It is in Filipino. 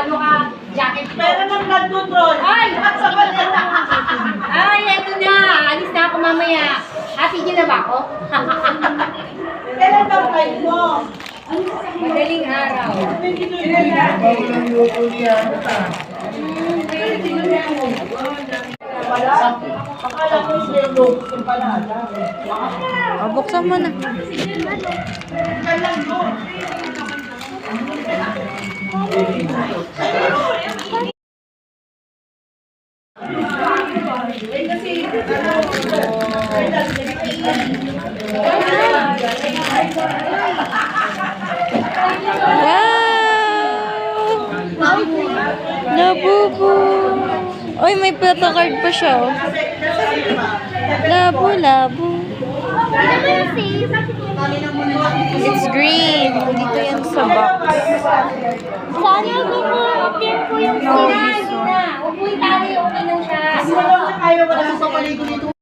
Mukha jacket. Pero ng blood control. Ay! Ay, eto na. Alis na ako mamaya. Happy na ba ako? Kailan daw kayo mo? Madaling araw. Bawal ang luto niya. Wala. Akala ko siya yung logo yung palada. O, buksan mo na. Kailan mo? Wow! Labubu! Oy, may photocard pa siya, oh. Labo, labo. It's green. Dito yan sa box. Sana bumutin ko yung No, sinabi this one. na. Huwag mo itali, okay lang siya. Wala na kayo, wala sa paligo dito.